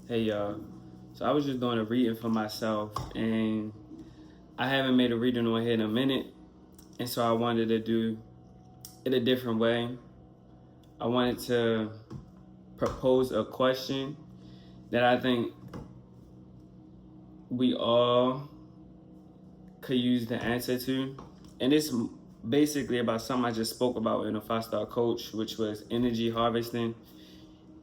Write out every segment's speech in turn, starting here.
Hey y'all. So I was just doing a reading for myself, and I haven't made a reading on here in a minute, and so I wanted to do it a different way. I wanted to propose a question that I think we all could use the answer to. And it's basically about something I just spoke about in a 5-star coach, which was energy harvesting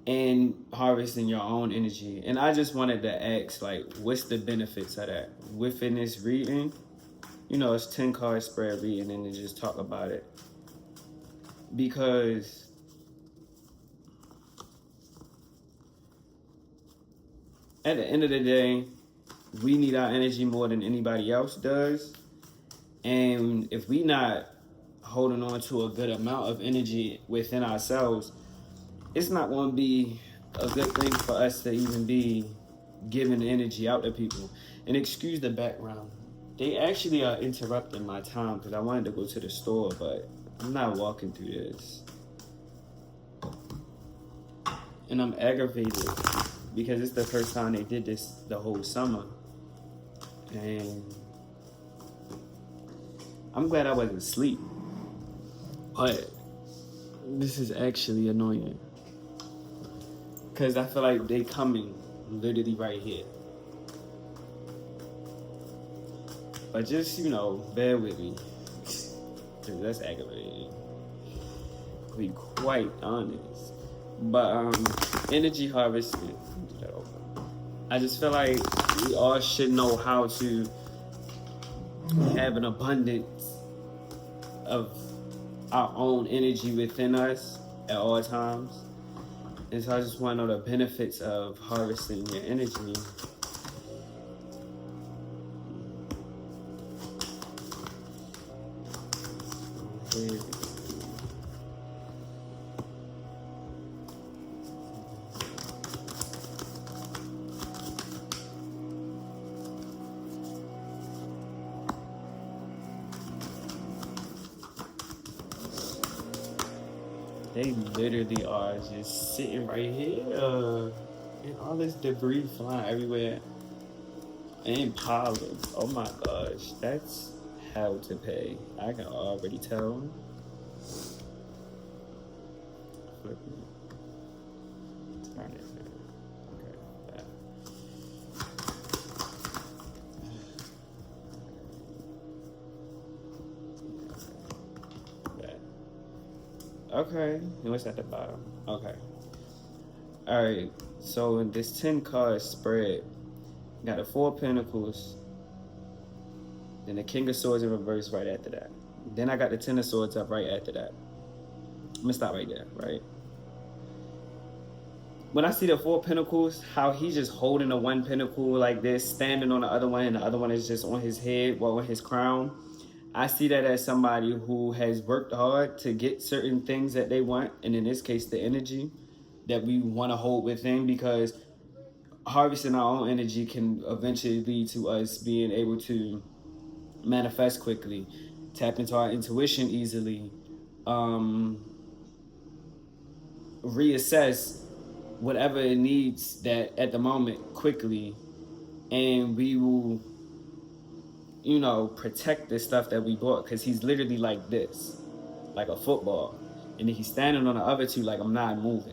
and harvesting your own energy. And I just wanted to ask, like, what's the benefits of that within this reading? It's 10 card spread reading, and then just talk about it. Because at the end of the day, we need our energy more than anybody else does. And if we not holding on to a good amount of energy within ourselves, it's not going to be a good thing for us to even be giving energy out to people. And excuse the background. They actually are interrupting my time because I wanted to go to the store, but I'm not walking through this. And I'm aggravated because it's the first time they did this the whole summer. And I'm glad I wasn't asleep. But this is actually annoying. Because I feel like they coming literally right here. But just, bear with me. Because that's aggravating. To be quite honest. But energy harvesting. I just feel like we all should know how to have an abundance of our own energy within us at all times. And so I just want to know the benefits of harvesting your energy. They literally are just sitting right here. And all this debris flying everywhere. And pollen. Oh my gosh. That's hell to pay. I can already tell. Turn it. Okay. Okay. And what's at the bottom? Okay. Alright. So in this 10 card spread, got the 4 Pentacles, then the King of Swords in reverse right after that. Then I got the 10 of Swords up right after that. I'm gonna stop right there, right? When I see the 4 Pentacles, how he's just holding the 1 Pentacle like this, standing on the other one, and the other one is just on his head, on his crown. I see that as somebody who has worked hard to get certain things that they want, and in this case, the energy that we want to hold within, because harvesting our own energy can eventually lead to us being able to manifest quickly, tap into our intuition easily, reassess whatever it needs that at the moment quickly, and we will protect the stuff that we bought, because he's literally like this, like a football, and then he's standing on the other two like, I'm not moving.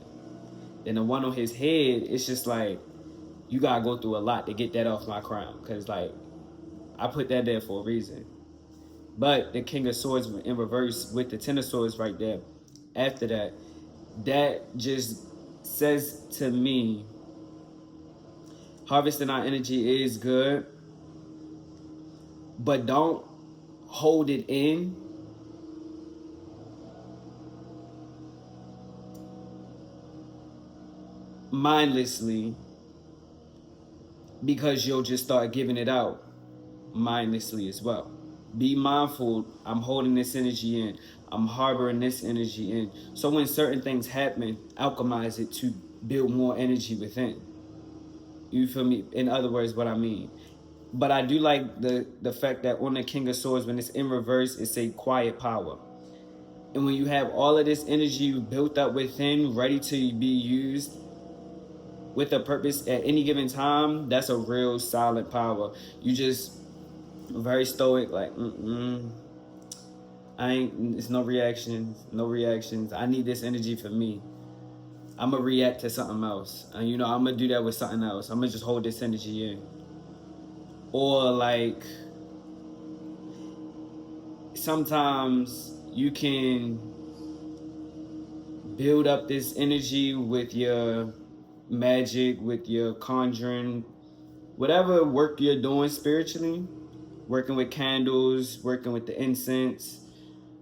Then the one on his head, it's just like, you gotta go through a lot to get that off my crown, because like I put that there for a reason. But the King of Swords in reverse with the 10 of Swords right there after that, that just says to me, harvesting our energy is good, but don't hold it in. Mindlessly, because you'll just start giving it out mindlessly as well. Be mindful, I'm holding this energy in, I'm harboring this energy in. So when certain things happen, alchemize it to build more energy within. You feel me? In other words, what I mean. But I do like the fact that on the King of Swords, when it's in reverse, it's a quiet power. And when you have all of this energy built up within, ready to be used, with a purpose at any given time, that's a real solid power. You just very stoic, like, it's no reactions. I need this energy for me. I'm going to react to something else. And, you know, I'm going to do that with something else. I'm going to just hold this energy in. Or, like, sometimes you can build up this energy with your magic, with your conjuring, whatever work you're doing spiritually, working with candles, working with the incense,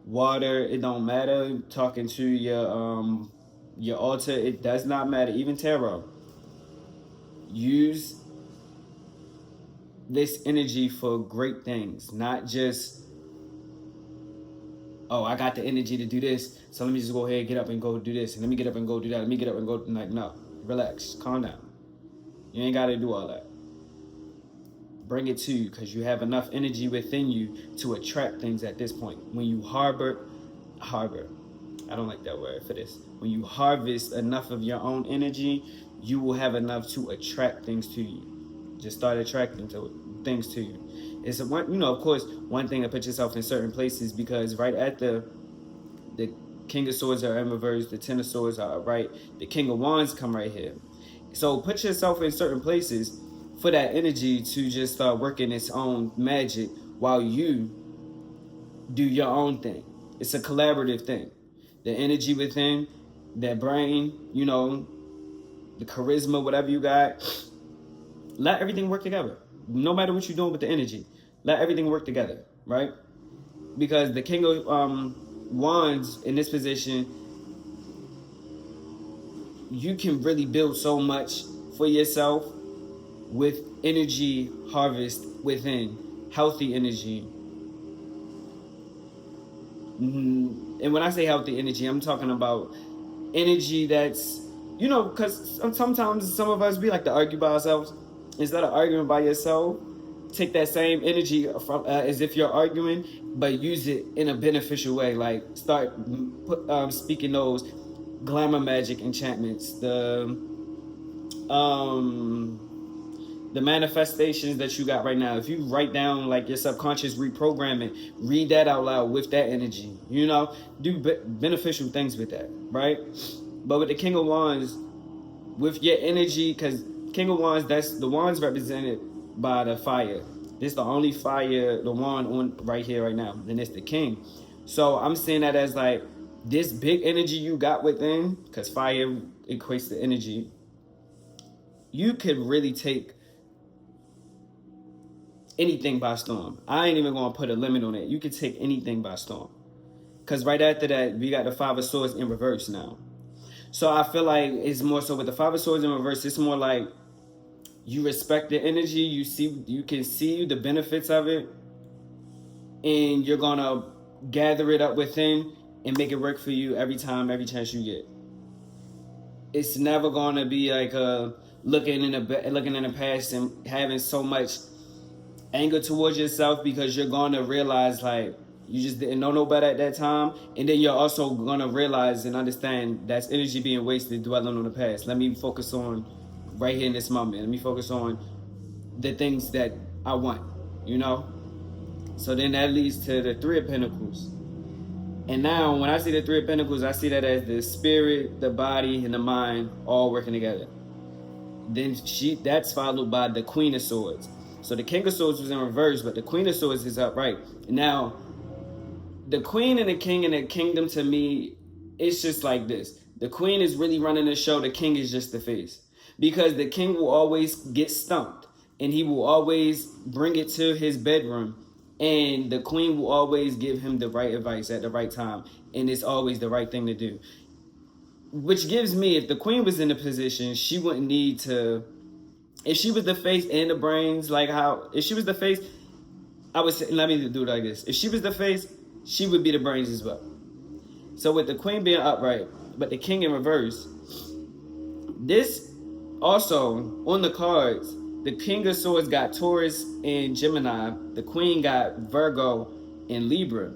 water, it don't matter. Talking to your altar, it does not matter. Even tarot. Use this energy for great things, not just, oh, I got the energy to do this, so let me just go ahead and get up and go do this, and let me get up and go do that, let me get up and go, like, no, relax, calm down. You ain't got to do all that. Bring it to you, because you have enough energy within you to attract things at this point. When you harbor, I don't like that word for this. When you harvest enough of your own energy, you will have enough to attract things to you. Just start attracting things to you. It's one, you know, of course, one thing to put yourself in certain places, because right at the King of Swords are in reverse, the Ten of Swords are right, the King of Wands come right here. So put yourself in certain places for that energy to just start working its own magic while you do your own thing. It's a collaborative thing. The energy within, that brain, you know, the charisma, whatever you got, let everything work together. No matter what you're doing with the energy, let everything work together, right? Because the King of Wands in this position, you can really build so much for yourself with energy harvest within, healthy energy. And when I say healthy energy, I'm talking about energy that's, you know, because sometimes some of us, we like to argue by ourselves. Instead of arguing by yourself, take that same energy from as if you're arguing, but use it in a beneficial way. Like, start speaking those glamour magic enchantments, the manifestations that you got right now. If you write down, like, your subconscious reprogramming, read that out loud with that energy, you know, do beneficial things with that, right? But with the King of Wands, with your energy, because King of Wands, that's the wands represented by the fire. This is the only fire, the wand on right here, right now, and it's the king. So I'm seeing that as like this big energy you got within, because fire equates to energy. You could really take anything by storm. I ain't even gonna put a limit on it. You could take anything by storm. Because right after that, we got the Five of Swords in reverse now. So I feel like it's more so with the Five of Swords in reverse, it's more like you respect the energy, you can see the benefits of it, and you're gonna gather it up within and make it work for you every time, every chance you get. It's never gonna be like looking in the past and having so much anger towards yourself, because you're gonna realize, like, you just didn't know no better at that time, and then you're also gonna realize and understand that's energy being wasted dwelling on the past. Let me focus on right here in this moment. Let me focus on the things that I want, you know? So then that leads to the Three of Pentacles. And now when I see the Three of Pentacles, I see that as the spirit, the body, and the mind all working together. Then that's followed by the Queen of Swords. So the King of Swords was in reverse, but the Queen of Swords is upright. Now, the Queen and the King in the kingdom, to me, it's just like this. The Queen is really running the show. The King is just the face. Because the King will always get stumped, and he will always bring it to his bedroom, and the Queen will always give him the right advice at the right time, and it's always the right thing to do. Which gives me, if the Queen was in a position, she wouldn't need to, if she was the face and the brains, like how, if she was the face, I would say, let me do it like this. If she was the face, she would be the brains as well. So with the Queen being upright, but the King in reverse, this also, on the cards, the King of Swords got Taurus and Gemini. The Queen got Virgo and Libra.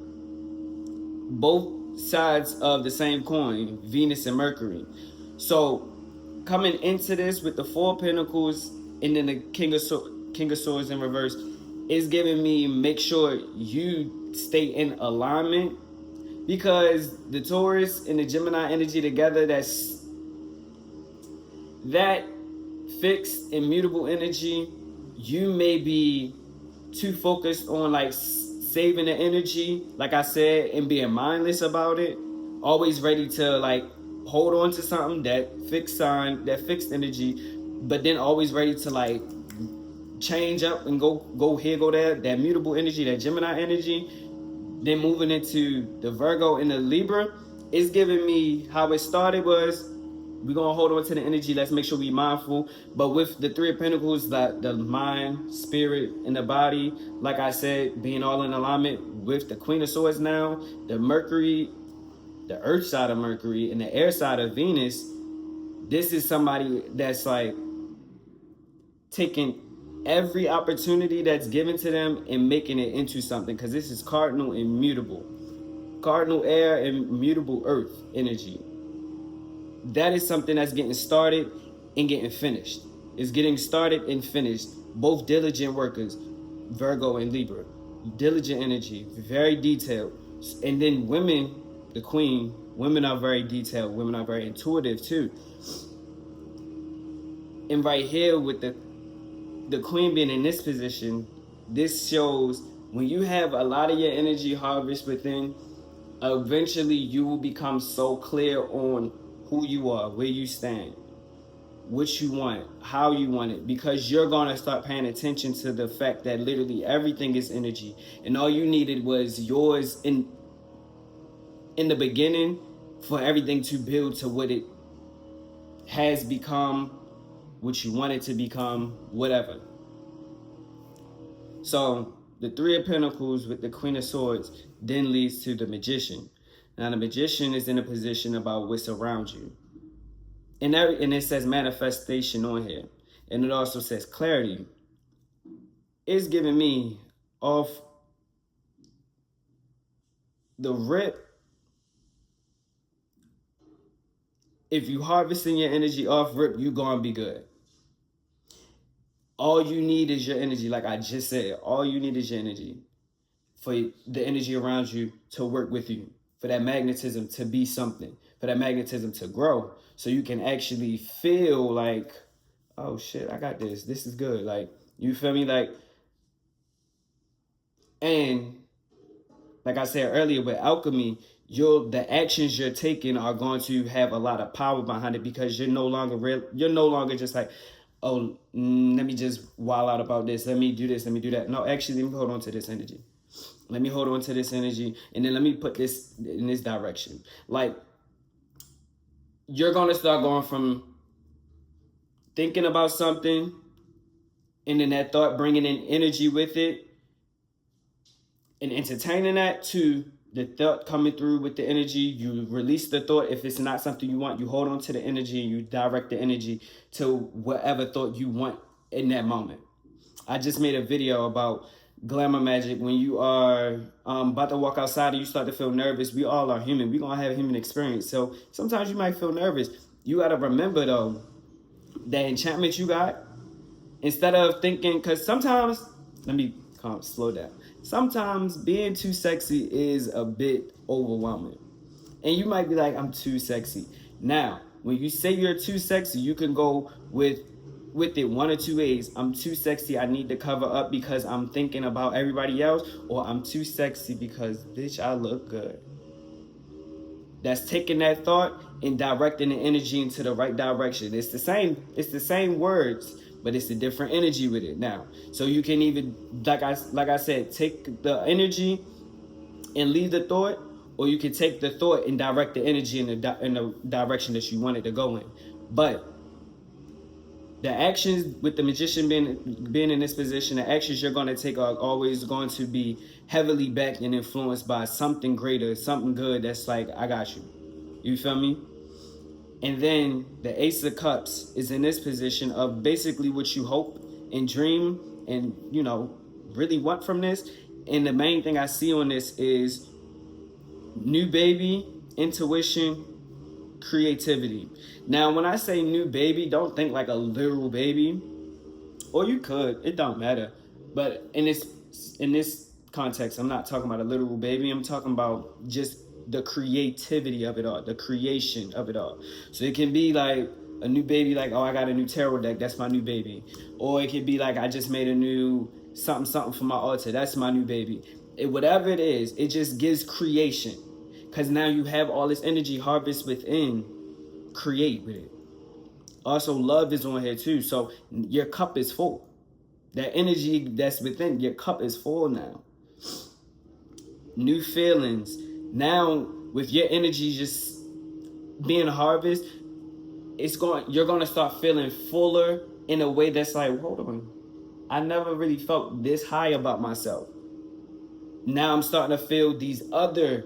Both sides of the same coin, Venus and Mercury. So coming into this with the 4 of Pentacles and then the King of Swords in reverse is giving me make sure you stay in alignment, because the Taurus and the Gemini energy together, that fixed immutable energy, you may be too focused on like saving the energy, like I said, and being mindless about it, always ready to like hold on to something, that fixed sign, that fixed energy, but then always ready to like change up and go here, go there, that mutable energy, that Gemini energy. Then moving into the Virgo and the Libra, it's giving me how it started was, we're going to hold on to the energy. Let's make sure we mindful. But with the 3 of Pentacles, like the mind, spirit, and the body, like I said, being all in alignment with the Queen of Swords now, the Mercury, the earth side of Mercury, and the air side of Venus, this is somebody that's like taking every opportunity that's given to them and making it into something, because this is cardinal and mutable. Cardinal air and mutable earth energy. That is something that's getting started and getting finished. It's getting started and finished. Both diligent workers, Virgo and Libra. Diligent energy, very detailed. And then women, the queen, women are very detailed. Women are very intuitive too. And right here with the queen being in this position, this shows when you have a lot of your energy harvest within, eventually you will become so clear on who you are, where you stand, what you want, how you want it, because you're going to start paying attention to the fact that literally everything is energy, and all you needed was yours in the beginning for everything to build to what it has become, what you want it to become, whatever. So the 3 of Pentacles with the Queen of Swords then leads to the Magician. Now the Magician is in a position about what's around you. And it says manifestation on here. And it also says clarity. It's giving me off the rip. If you harvesting your energy off rip, you're going to be good. All you need is your energy. Like I just said, all you need is your energy for the energy around you to work with you, for that magnetism to be something, for that magnetism to grow, so you can actually feel like, oh shit, I got this. This is good. Like, you feel me? Like, and like I said earlier with alchemy, the actions you're taking are going to have a lot of power behind it, because you're no longer just like, oh, let me just wild out about this. Let me do this. Let me do that. No, actually, let me hold on to this energy. Let me hold on to this energy. And then let me put this in this direction. Like, you're going to start going from thinking about something, and then that thought bringing in energy with it and entertaining that, to the thought coming through with the energy. You release the thought. If it's not something you want, you hold on to the energy and you direct the energy to whatever thought you want in that moment. I just made a video about glamour magic. When you are about to walk outside and you start to feel nervous, we all are human. We're going to have a human experience. So sometimes you might feel nervous. You got to remember, though, that enchantment you got, instead of thinking, because sometimes, let me slow down. Sometimes being too sexy is a bit overwhelming. And you might be like, I'm too sexy. Now, when you say you're too sexy, you can go with it one or two ways. I'm too sexy, I need to cover up because I'm thinking about everybody else. Or I'm too sexy because, bitch, I look good. That's taking that thought and directing the energy into the right direction. It's the same words, but it's a different energy with it now. So you can even, like I said, take the energy and leave the thought, or you can take the thought and direct the energy in the direction that you want it to go in. But the actions with the Magician being in this position, the actions you're going to take are always going to be heavily backed and influenced by something greater, something good that's like, I got you. You feel me? And then the Ace of Cups is in this position of basically what you hope and dream and, really want from this. And the main thing I see on this is new baby, intuition, creativity. Now, when I say new baby, don't think like a literal baby, or you could. It don't matter. But in this context, I'm not talking about a literal baby. I'm talking about just the creativity of it all, the creation of it all. So it can be like a new baby, like, oh, I got a new tarot deck, that's my new baby. Or it could be like, I just made a new something for my altar, that's my new baby. Whatever it is, it just gives creation. Because now you have all this energy harvest within, create with it. Also, love is on here too. So your cup is full. That energy that's within, your cup is full now. New feelings. Now, with your energy just being harvest, you're going to start feeling fuller in a way that's like, hold on, I never really felt this high about myself. Now I'm starting to feel these other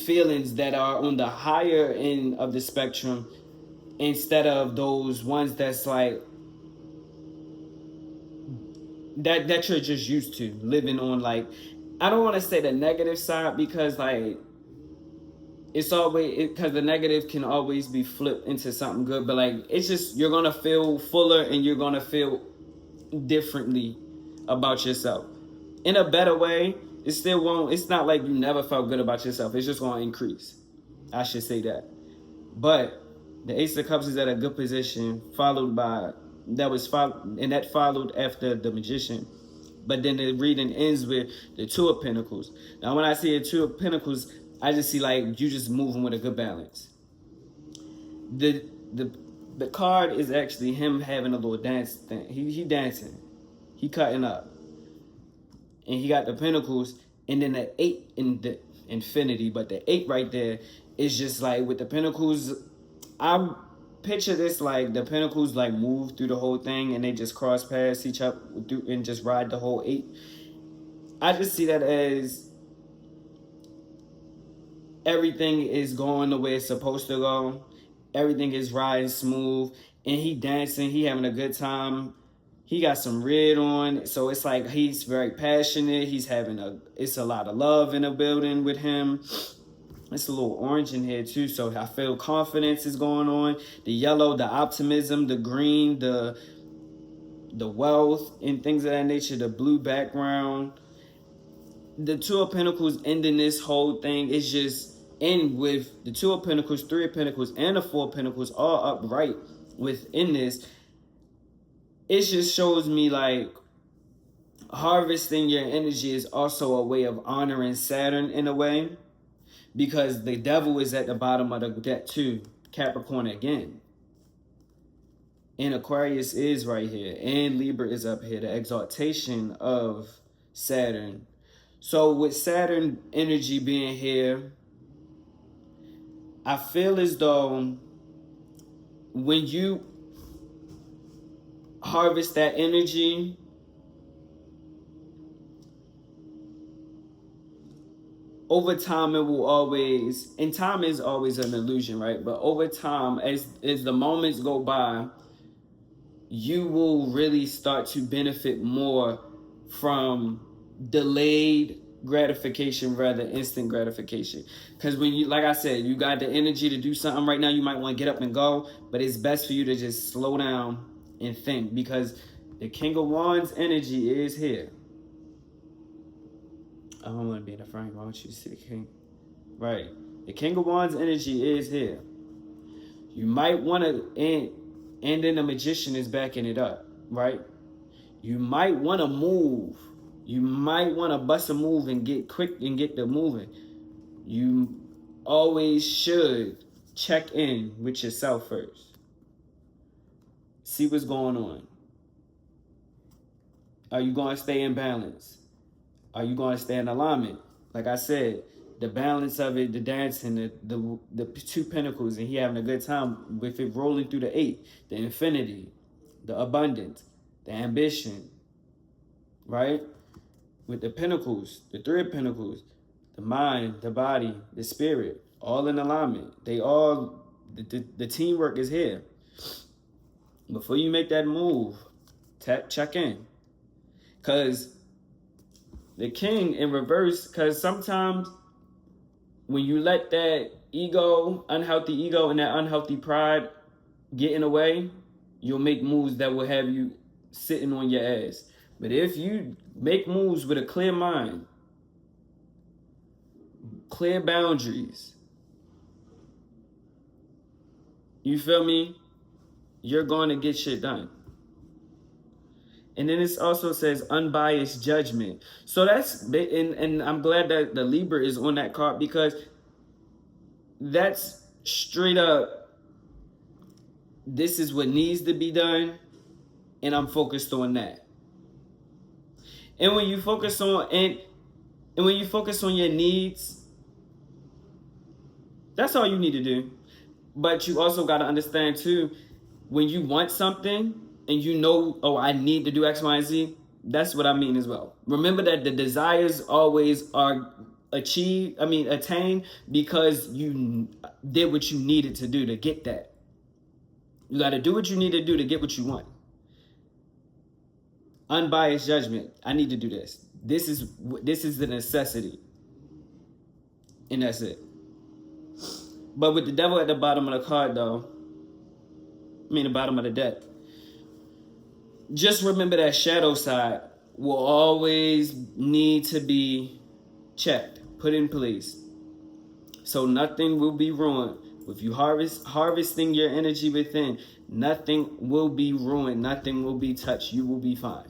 feelings that are on the higher end of the spectrum, instead of those ones that's like that you're just used to living on. Like, I don't want to say the negative side, because like it's always, because the negative can always be flipped into something good, but like, it's just, you're gonna feel fuller and you're gonna feel differently about yourself in a better way. It still won't, it's not like you never felt good about yourself, it's just gonna increase, I should say that. But the Ace of Cups is at a good position, followed after the Magician. But then the reading ends with the Two of Pentacles. Now, when I see a Two of Pentacles, I just see like you just moving with a good balance. The card is actually him having a little dance thing. He dancing, he cutting up, and he got the Pentacles, and then the 8 in the Infinity. But the 8 right there is just like with the Pentacles. I picture this like the Pentacles like move through the whole thing, and they just cross past each other and just ride the whole 8. I just see that as everything is going the way it's supposed to go. Everything is riding smooth, and he dancing, he having a good time. He got some red on, so it's like he's very passionate. It's a lot of love in the building with him. It's a little orange in here too, so I feel confidence is going on. The yellow, the optimism, the green, the wealth and things of that nature, the blue background. The Two of Pentacles ending this whole thing is just end with the Two of Pentacles, Three of Pentacles, and the Four of Pentacles all upright within this. It just shows me like harvesting your energy is also a way of honoring Saturn in a way, because the devil is at the bottom of the deck too, Capricorn again. And Aquarius is right here, and Libra is up here, the exaltation of Saturn. So with Saturn energy being here, I feel as though when you harvest that energy, over time it will always, and time is always an illusion, right? But over time, as the moments go by, you will really start to benefit more from delayed gratification rather than instant gratification. Because when you, like I said, you got the energy to do something right now, you might want to get up and go, but it's best for you to just slow down and think, because the King of Wands energy is here. I don't want to be in the frame. Why don't you see the King? Right. The King of Wands energy is here. You might want to, and then the Magician is backing it up, right? You might want to move. You might want to bust a move and get quick and get the moving. You always should check in with yourself first. See what's going on. Are you going to stay in balance? Are you going to stay in alignment? Like I said, the balance of it, the dancing, the Two Pentacles, and he having a good time with it rolling through the 8, the Infinity, the abundance, the ambition, right? With the Pentacles, the Three of Pentacles, the mind, the body, the spirit, all in alignment. They all, the teamwork is here. Before you make that move, check in. Because the King in reverse, because sometimes when you let that unhealthy ego and that unhealthy pride get in the way, you'll make moves that will have you sitting on your ass. But if you make moves with a clear mind, clear boundaries, you feel me? You're going to get shit done. And then it also says unbiased judgment. So that's, and I'm glad that the Libra is on that card, because that's straight up, this is what needs to be done, and I'm focused on that. And when you focus on, and when you focus on your needs, that's all you need to do. But you also got to understand too, when you want something and you know, oh, I need to do X, Y, and Z, that's what I mean as well. Remember that the desires always are attained because you did what you needed to do to get that. You got to do what you need to do to get what you want. Unbiased judgment. I need to do this. This is the necessity. And that's it. But with the devil at the bottom of the card, though, the bottom of the deck, just remember that shadow side will always need to be checked, put in place. So nothing will be ruined. If you harvesting your energy within, nothing will be ruined. Nothing will be touched. You will be fine.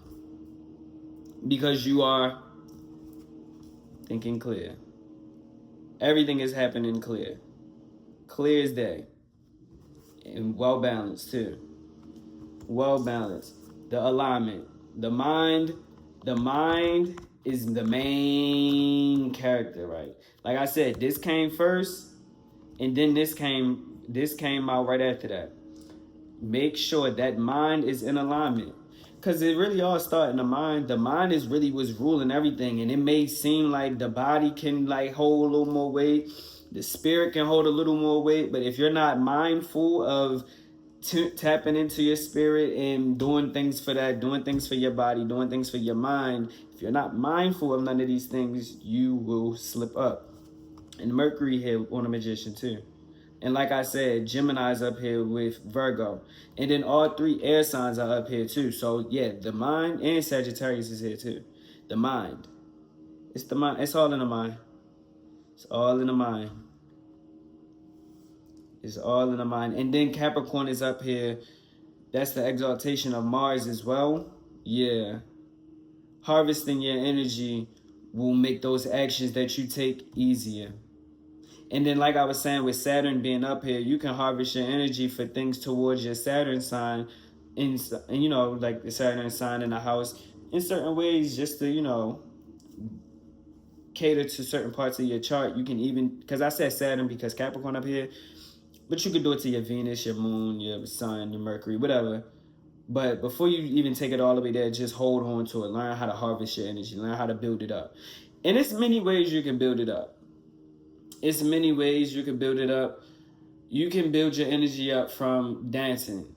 Because you are thinking clear. Everything is happening clear. Clear as day. And well balanced too. Well balanced. The alignment. The mind is the main character, right? Like I said, this came first, and then this came out right after that. Make sure that mind is in alignment. Because it really all started in the mind. The mind is really what's ruling everything. And it may seem like the body can hold a little more weight. The spirit can hold a little more weight. But if you're not mindful of tapping into your spirit and doing things for that, doing things for your body, doing things for your mind, if you're not mindful of none of these things, you will slip up. And Mercury here on the Magician too. And like I said, Gemini's up here with Virgo. And then all three air signs are up here too. So yeah, the mind, and Sagittarius is here too. The mind. It's the mind. It's all in the mind. It's all in the mind. It's all in the mind. And then Capricorn is up here. That's the exaltation of Mars as well. Yeah. Harvesting your energy will make those actions that you take easier. And then like I was saying, with Saturn being up here, you can harvest your energy for things towards your Saturn sign. And like the Saturn sign in the house in certain ways, just to, cater to certain parts of your chart. You can even, because I said Saturn because Capricorn up here, but you could do it to your Venus, your Moon, your Sun, your Mercury, whatever. But before you even take it all the way there, just hold on to it. Learn how to harvest your energy. Learn how to build it up. And there's many ways you can build it up. It's many ways you can build it up. You can build your energy up from dancing.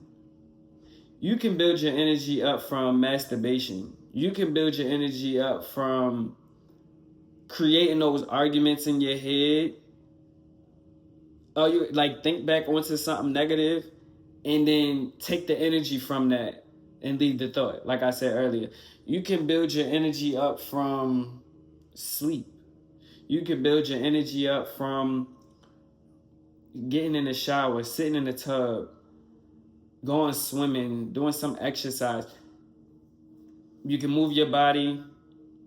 You can build your energy up from masturbation. You can build your energy up from creating those arguments in your head. You think back onto something negative and then take the energy from that and leave the thought. Like I said earlier, you can build your energy up from sleep. You can build your energy up from getting in the shower, sitting in the tub, going swimming, doing some exercise. You can move your body.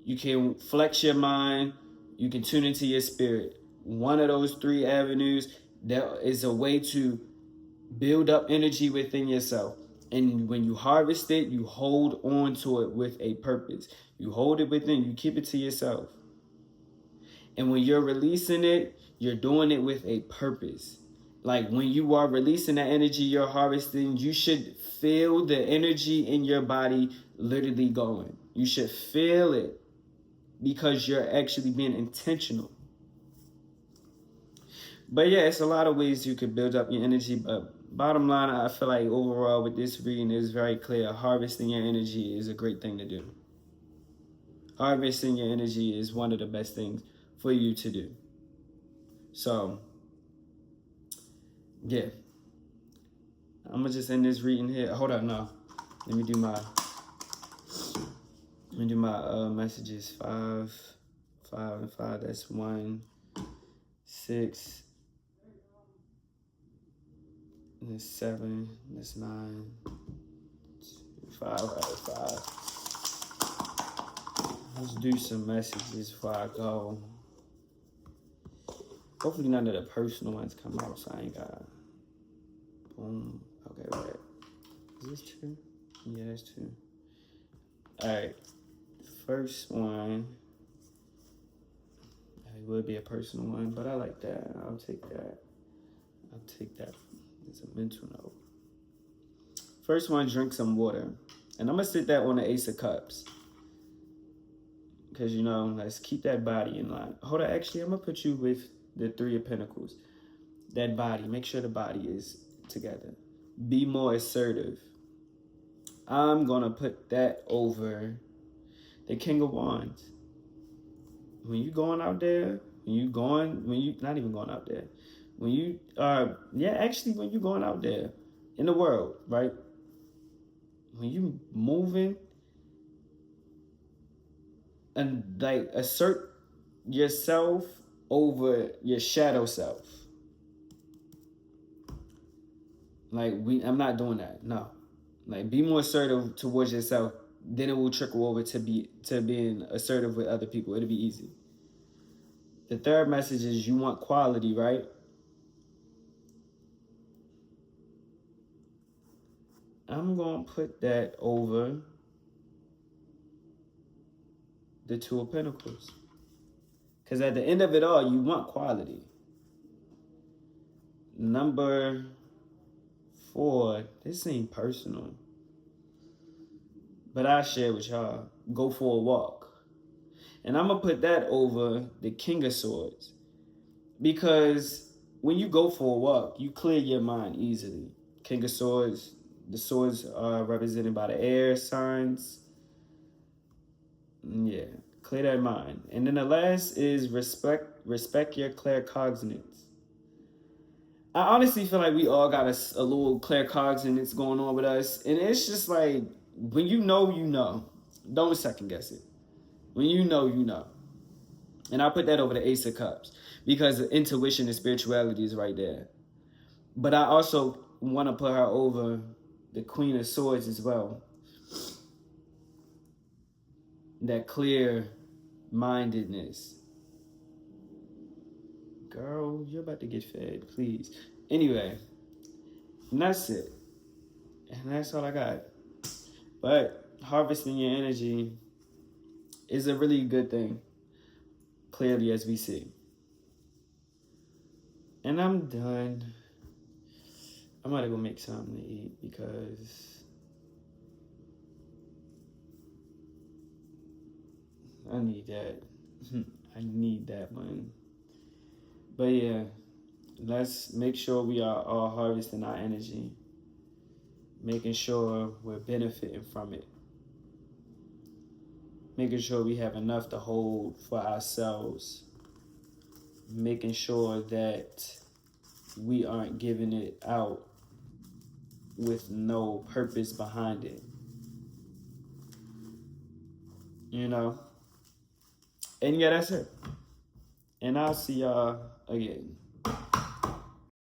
You can flex your mind. You can tune into your spirit. One of those three avenues, that is a way to build up energy within yourself. And when you harvest it, you hold on to it with a purpose. You hold it within, you keep it to yourself. And when you're releasing it, you're doing it with a purpose. Like when you are releasing that energy you're harvesting, you should feel the energy in your body literally going. You should feel it because you're actually being intentional. But yeah, it's a lot of ways you can build up your energy. But bottom line, I feel like overall with this reading, it's very clear. Harvesting your energy is a great thing to do. Harvesting your energy is one of the best things for you to do. So Yeah. I'm gonna just end this reading here. Hold up, no. Let me do my messages. 5, 5, and 5. That's 1, 6. That's 7. That's 9. 5. All right, 5. Let's do some messages before I go. Hopefully none of the personal ones come out, so I ain't got. Boom. Okay, right. Is this 2? Yeah, that's 2. All right. First one. It would be a personal one, but I like that. I'll take that. I'll take that as a mental note. First one, drink some water. And I'm going to sit that on the Ace of Cups. Because, let's keep that body in line. Hold on, actually, I'm going to put you with the 3 of Pentacles. That body, make sure the body is together. Be more assertive. I'm going to put that over the King of Wands. When you going out there, not even going out there. When you when you going out there in the world, right? When you moving and like assert yourself over your shadow self. Like I'm not doing that. No. Like be more assertive towards yourself. Then it will trickle over to being assertive with other people. It'll be easy. The third message is you want quality, right? I'm going to put that over the 2 of Pentacles. Because at the end of it all, you want quality. Number 4, this ain't personal. But I share with y'all, go for a walk. And I'm going to put that over the King of Swords. Because when you go for a walk, you clear your mind easily. King of Swords, the swords are represented by the air signs. Yeah, clear that mind. And then the last is respect your claircognizance. I honestly feel like we all got a little claircognizance going on with us. And it's just like, when you know, you know. Don't second guess it. When you know, you know. And I put that over the Ace of Cups. Because the intuition and spirituality is right there. But I also want to put her over the Queen of Swords as well. That clear-mindedness. Girl, you're about to get fed, please. Anyway, and that's it. And that's all I got. But harvesting your energy is a really good thing, clearly as we see. And I'm done. I'm gonna go make something to eat because I need that. I need that one. But yeah, let's make sure we are all harvesting our energy, making sure we're benefiting from it, making sure we have enough to hold for ourselves, making sure that we aren't giving it out with no purpose behind it. And yeah, that's it. And I'll see y'all again.